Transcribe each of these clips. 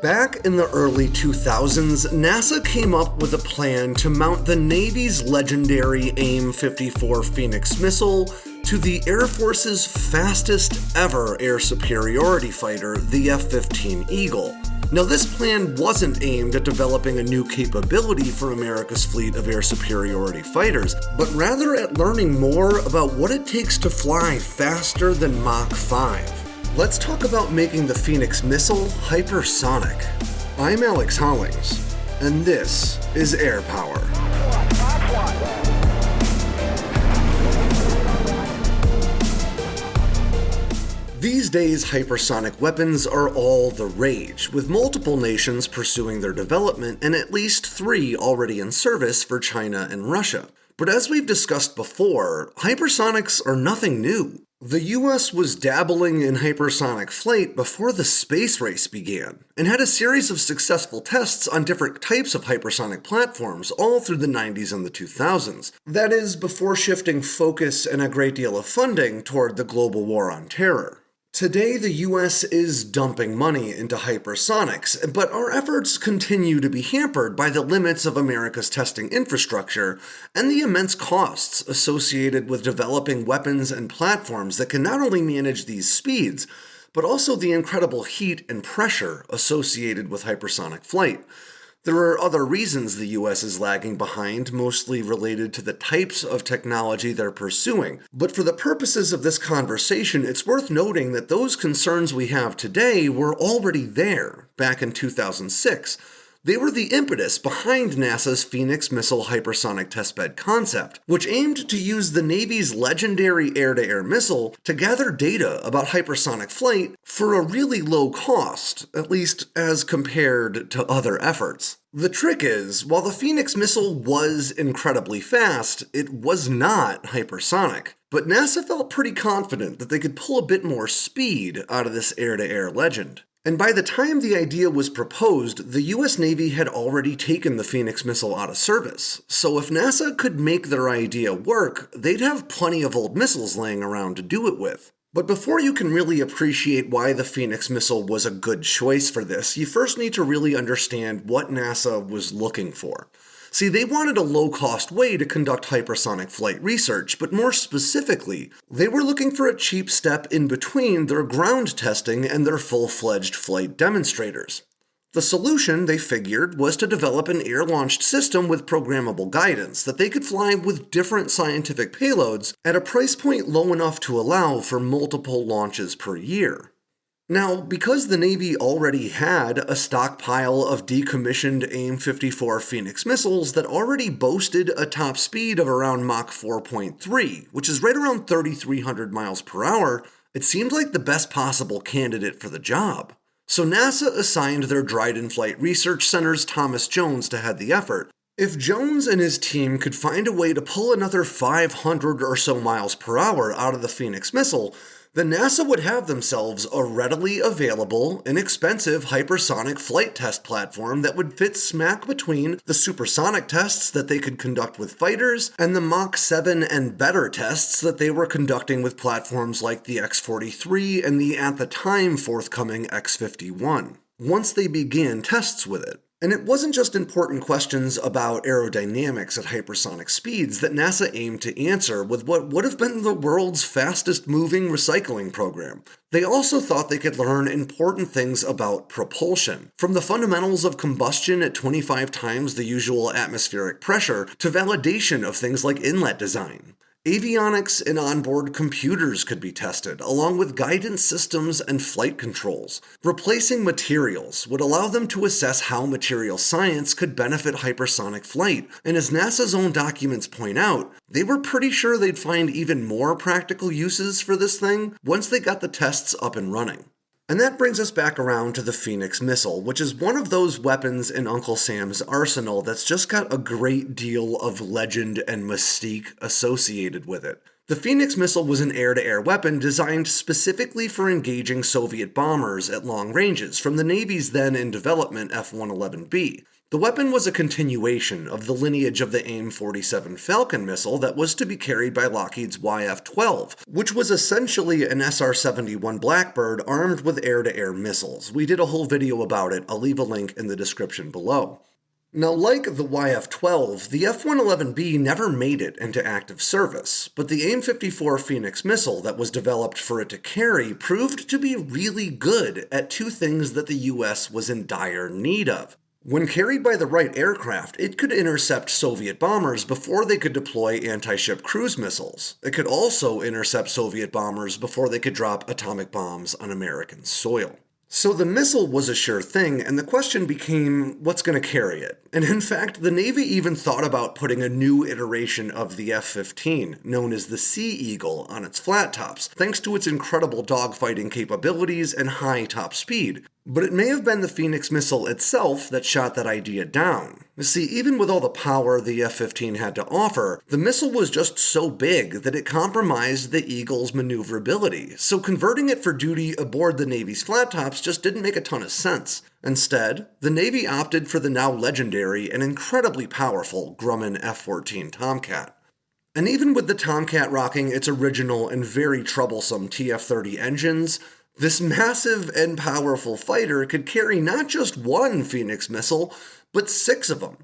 Back in the early 2000s, NASA came up with a plan to mount the Navy's legendary AIM-54 Phoenix missile to the Air Force's fastest ever air superiority fighter, the F-15 Eagle. Now, this plan wasn't aimed at developing a new capability for America's fleet of air superiority fighters, but rather at learning more about what it takes to fly faster than Mach 5. Let's talk about making the Phoenix missile hypersonic. I'm Alex Hollings, and this is Air Power. These days, hypersonic weapons are all the rage, with multiple nations pursuing their development and at least 3 already in service for China and Russia. But as we've discussed before, hypersonics are nothing new. The US was dabbling in hypersonic flight before the space race began, and had a series of successful tests on different types of hypersonic platforms all through the 90s and the 2000s. That is, before shifting focus and a great deal of funding toward the global war on terror. Today, the US is dumping money into hypersonics, but our efforts continue to be hampered by the limits of America's testing infrastructure and the immense costs associated with developing weapons and platforms that can not only manage these speeds, but also the incredible heat and pressure associated with hypersonic flight. There are other reasons the US is lagging behind, mostly related to the types of technology they're pursuing. But for the purposes of this conversation, it's worth noting that those concerns we have today were already there back in 2006. They were the impetus behind NASA's Phoenix missile hypersonic testbed concept, which aimed to use the Navy's legendary air-to-air missile to gather data about hypersonic flight for a really low cost, at least as compared to other efforts. The trick is, while the Phoenix missile was incredibly fast, it was not hypersonic. But NASA felt pretty confident that they could pull a bit more speed out of this air-to-air legend. And by the time the idea was proposed, the US Navy had already taken the Phoenix missile out of service. So if NASA could make their idea work, they'd have plenty of old missiles laying around to do it with. But before you can really appreciate why the Phoenix missile was a good choice for this, you first need to really understand what NASA was looking for. See, they wanted a low-cost way to conduct hypersonic flight research, but more specifically, they were looking for a cheap step in between their ground testing and their full-fledged flight demonstrators. The solution, they figured, was to develop an air-launched system with programmable guidance that they could fly with different scientific payloads at a price point low enough to allow for multiple launches per year. Now, because the Navy already had a stockpile of decommissioned AIM-54 Phoenix missiles that already boasted a top speed of around Mach 4.3, which is right around 3,300 miles per hour, it seemed like the best possible candidate for the job. So NASA assigned their Dryden Flight Research Center's Thomas Jones to head the effort. If Jones and his team could find a way to pull another 500 or so miles per hour out of the Phoenix missile, then NASA would have themselves a readily available, inexpensive hypersonic flight test platform that would fit smack between the supersonic tests that they could conduct with fighters and the Mach 7 and better tests that they were conducting with platforms like the X-43 and the at the time forthcoming X-51, once they began tests with it. And it wasn't just important questions about aerodynamics at hypersonic speeds that NASA aimed to answer with what would have been the world's fastest-moving recycling program. They also thought they could learn important things about propulsion, from the fundamentals of combustion at 25 times the usual atmospheric pressure to validation of things like inlet design. Avionics and onboard computers could be tested, along with guidance systems and flight controls. Replacing materials would allow them to assess how material science could benefit hypersonic flight, and as NASA's own documents point out, they were pretty sure they'd find even more practical uses for this thing once they got the tests up and running. And that brings us back around to the Phoenix missile, which is one of those weapons in Uncle Sam's arsenal that's just got a great deal of legend and mystique associated with it. The Phoenix missile was an air-to-air weapon designed specifically for engaging Soviet bombers at long ranges from the Navy's then in development F-111B. The weapon was a continuation of the lineage of the AIM-47 Falcon missile that was to be carried by Lockheed's YF-12, which was essentially an SR-71 Blackbird armed with air-to-air missiles. We did a whole video about it, I'll leave a link in the description below. Now, like the YF-12, the F-111B never made it into active service, but the AIM-54 Phoenix missile that was developed for it to carry proved to be really good at two things that the US was in dire need of. When carried by the right aircraft, it could intercept Soviet bombers before they could deploy anti-ship cruise missiles. It could also intercept Soviet bombers before they could drop atomic bombs on American soil. So the missile was a sure thing, and the question became, what's going to carry it? And in fact, the Navy even thought about putting a new iteration of the F-15, known as the Sea Eagle, on its flat tops, thanks to its incredible dogfighting capabilities and high top speed. But it may have been the Phoenix missile itself that shot that idea down. You see, even with all the power the F-15 had to offer, the missile was just so big that it compromised the Eagle's maneuverability, so converting it for duty aboard the Navy's flat tops just didn't make a ton of sense. Instead, the Navy opted for the now legendary and incredibly powerful Grumman F-14 Tomcat. And even with the Tomcat rocking its original and very troublesome TF-30 engines, this massive and powerful fighter could carry not just one Phoenix missile, but 6 of them.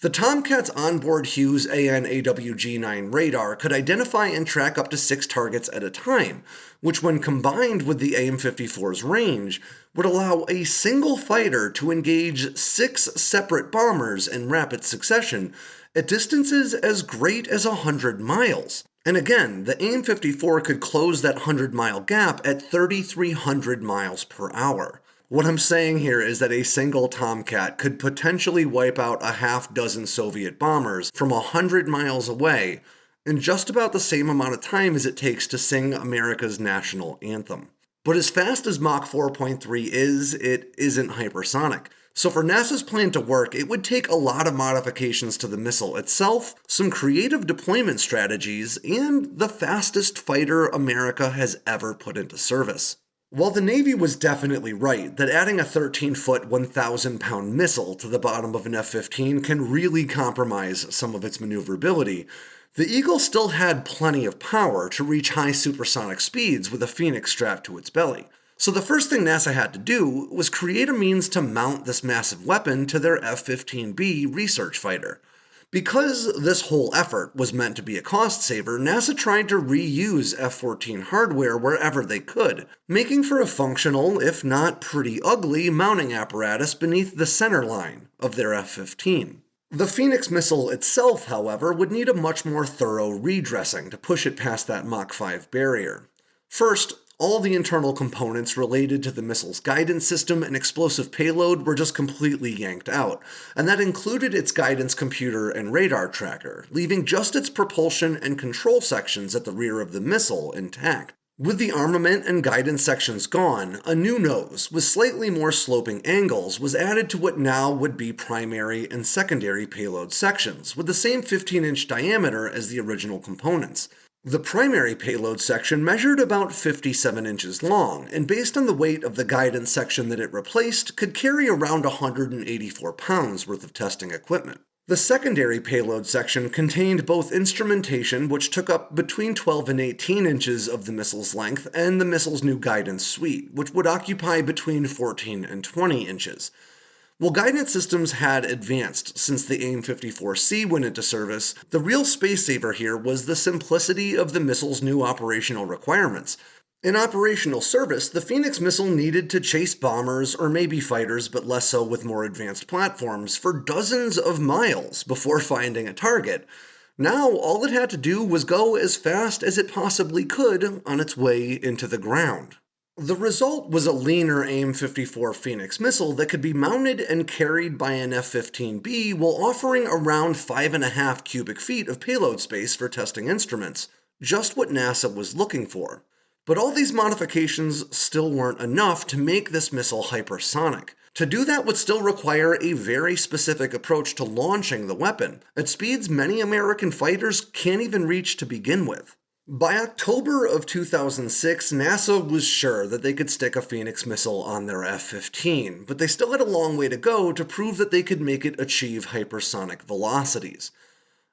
The Tomcat's onboard Hughes AN/AWG-9 radar could identify and track up to 6 targets at a time, which when combined with the AIM-54's range, would allow a single fighter to engage 6 separate bombers in rapid succession at distances as great as 100 miles. And again, the AIM-54 could close that 100-mile gap at 3,300 miles per hour. What I'm saying here is that a single Tomcat could potentially wipe out a half-dozen Soviet bombers from 100 miles away in just about the same amount of time as it takes to sing America's national anthem. But as fast as Mach 4.3 is, it isn't hypersonic. So for NASA's plan to work, it would take a lot of modifications to the missile itself, some creative deployment strategies, and the fastest fighter America has ever put into service. While the Navy was definitely right that adding a 13-foot, 1,000-pound missile to the bottom of an F-15 can really compromise some of its maneuverability, the Eagle still had plenty of power to reach high supersonic speeds with a Phoenix strapped to its belly. So the first thing NASA had to do was create a means to mount this massive weapon to their F-15B research fighter. Because this whole effort was meant to be a cost saver, NASA tried to reuse F-14 hardware wherever they could, making for a functional, if not pretty ugly, mounting apparatus beneath the center line of their F-15. The Phoenix missile itself, however, would need a much more thorough redressing to push it past that Mach 5 barrier. First, all the internal components related to the missile's guidance system and explosive payload were just completely yanked out, and that included its guidance computer and radar tracker, leaving just its propulsion and control sections at the rear of the missile intact. With the armament and guidance sections gone, a new nose with slightly more sloping angles was added to what now would be primary and secondary payload sections, with the same 15-inch diameter as the original components. The primary payload section measured about 57 inches long, and based on the weight of the guidance section that it replaced, could carry around 184 pounds worth of testing equipment. The secondary payload section contained both instrumentation, which took up between 12 and 18 inches of the missile's length, and the missile's new guidance suite, which would occupy between 14 and 20 inches. While guidance systems had advanced since the AIM-54C went into service, the real space saver here was the simplicity of the missile's new operational requirements. In operational service, the Phoenix missile needed to chase bombers, or maybe fighters, but less so with more advanced platforms, for dozens of miles before finding a target. Now, all it had to do was go as fast as it possibly could on its way into the ground. The result was a leaner AIM-54 Phoenix missile that could be mounted and carried by an F-15B while offering around 5.5 cubic feet of payload space for testing instruments, just what NASA was looking for. But all these modifications still weren't enough to make this missile hypersonic. To do that would still require a very specific approach to launching the weapon, at speeds many American fighters can't even reach to begin with. By October of 2006, NASA was sure that they could stick a Phoenix missile on their F-15, but they still had a long way to go to prove that they could make it achieve hypersonic velocities.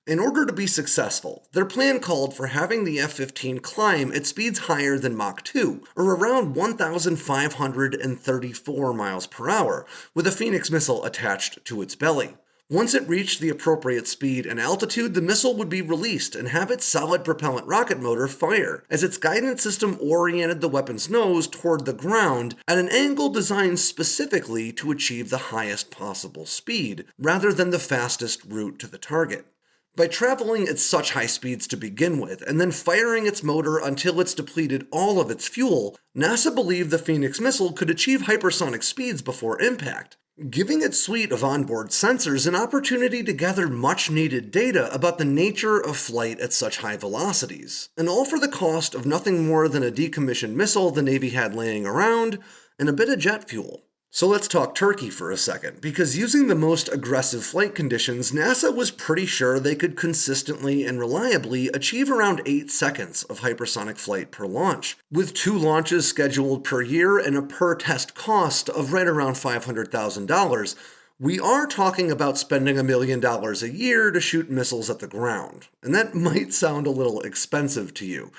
In order to be successful, their plan called for having the F-15 climb at speeds higher than Mach 2, or around 1,534 miles per hour, with a Phoenix missile attached to its belly. Once it reached the appropriate speed and altitude, the missile would be released and have its solid propellant rocket motor fire, as its guidance system oriented the weapon's nose toward the ground at an angle designed specifically to achieve the highest possible speed, rather than the fastest route to the target. By traveling at such high speeds to begin with, and then firing its motor until it's depleted all of its fuel, NASA believed the Phoenix missile could achieve hypersonic speeds before impact, giving its suite of onboard sensors an opportunity to gather much-needed data about the nature of flight at such high velocities, and all for the cost of nothing more than a decommissioned missile the Navy had laying around and a bit of jet fuel. So let's talk Turkey for a second, because using the most aggressive flight conditions, NASA was pretty sure they could consistently and reliably achieve around 8 seconds of hypersonic flight per launch. With 2 launches scheduled per year and a per-test cost of right around $500,000, we are talking about spending $1 million a year to shoot missiles at the ground. And that might sound a little expensive to you.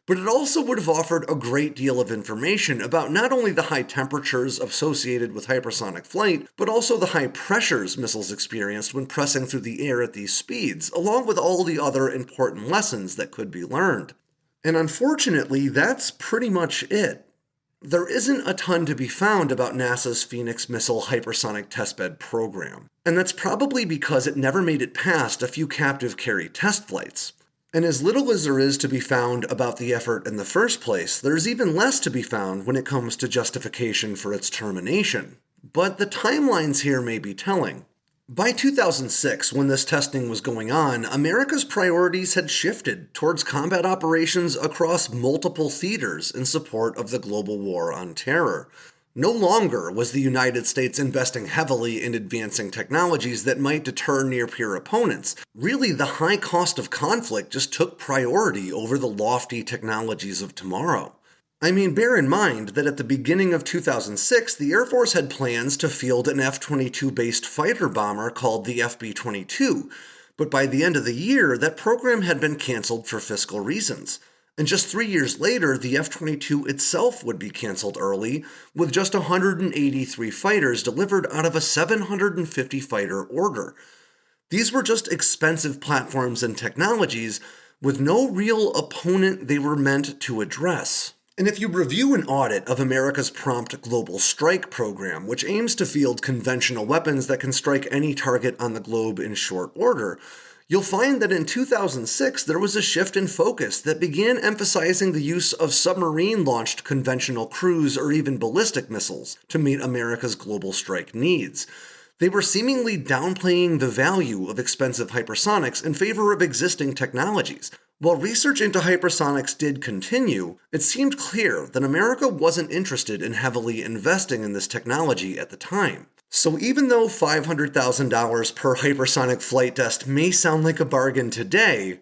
But it also would have offered a great deal of information about not only the high temperatures associated with hypersonic flight, but also the high pressures missiles experienced when pressing through the air at these speeds, along with all the other important lessons that could be learned. And unfortunately, that's pretty much it. There isn't a ton to be found about NASA's Phoenix missile hypersonic testbed program, and that's probably because it never made it past a few captive carry test flights. And as little as there is to be found about the effort in the first place, there's even less to be found when it comes to justification for its termination. But the timelines here may be telling. By 2006, when this testing was going on, America's priorities had shifted towards combat operations across multiple theaters in support of the global war on terror. No longer was the United States investing heavily in advancing technologies that might deter near-peer opponents. Really, the high cost of conflict just took priority over the lofty technologies of tomorrow. I mean, bear in mind that at the beginning of 2006, the Air Force had plans to field an F-22-based fighter bomber called the FB-22, but by the end of the year, that program had been canceled for fiscal reasons. And just 3 years later, the F-22 itself would be canceled early, with just 183 fighters delivered out of a 750-fighter order. These were just expensive platforms and technologies, with no real opponent they were meant to address. And if you review an audit of America's Prompt Global Strike program, which aims to field conventional weapons that can strike any target on the globe in short order, you'll find that in 2006 there was a shift in focus that began emphasizing the use of submarine-launched conventional cruise or even ballistic missiles to meet America's global strike needs. They were seemingly downplaying the value of expensive hypersonics in favor of existing technologies. While research into hypersonics did continue, it seemed clear that America wasn't interested in heavily investing in this technology at the time. So even though $500,000 per hypersonic flight test may sound like a bargain today,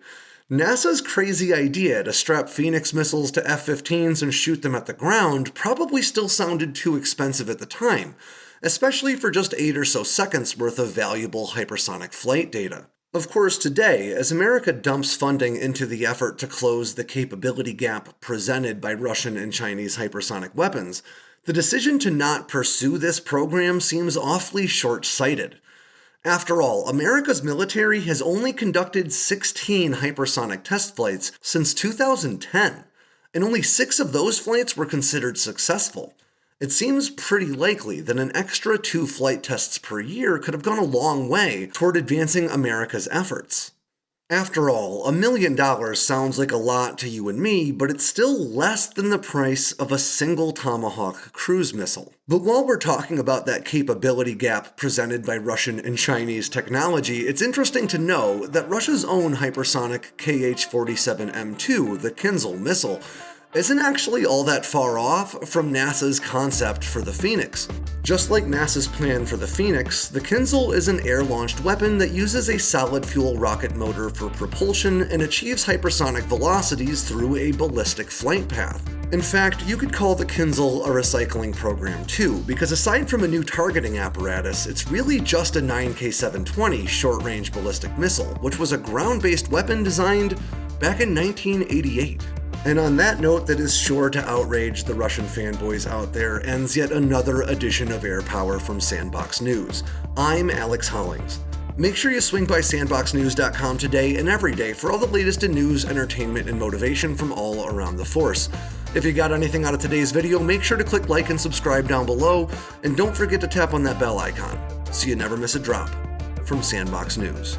NASA's crazy idea to strap Phoenix missiles to F-15s and shoot them at the ground probably still sounded too expensive at the time, especially for just 8 or so seconds worth of valuable hypersonic flight data. Of course, today, as America dumps funding into the effort to close the capability gap presented by Russian and Chinese hypersonic weapons, the decision to not pursue this program seems awfully short-sighted. After all, America's military has only conducted 16 hypersonic test flights since 2010, and only 6 of those flights were considered successful. It seems pretty likely that an extra 2 flight tests per year could have gone a long way toward advancing America's efforts. After all, $1 million sounds like a lot to you and me, but it's still less than the price of a single Tomahawk cruise missile. But while we're talking about that capability gap presented by Russian and Chinese technology, it's interesting to know that Russia's own hypersonic Kh-47M2, the Kinzhal missile, isn't actually all that far off from NASA's concept for the Phoenix. Just like NASA's plan for the Phoenix, the Kinzhal is an air-launched weapon that uses a solid-fuel rocket motor for propulsion and achieves hypersonic velocities through a ballistic flight path. In fact, you could call the Kinzhal a recycling program too, because aside from a new targeting apparatus, it's really just a 9K720 short-range ballistic missile, which was a ground-based weapon designed back in 1988. And on that note that is sure to outrage the Russian fanboys out there, ends yet another edition of Air Power from Sandboxx News. I'm Alex Hollings. Make sure you swing by sandboxnews.com today and every day for all the latest in news, entertainment, and motivation from all around the force. If you got anything out of today's video, make sure to click like and subscribe down below, and don't forget to tap on that bell icon so you never miss a drop from Sandboxx News.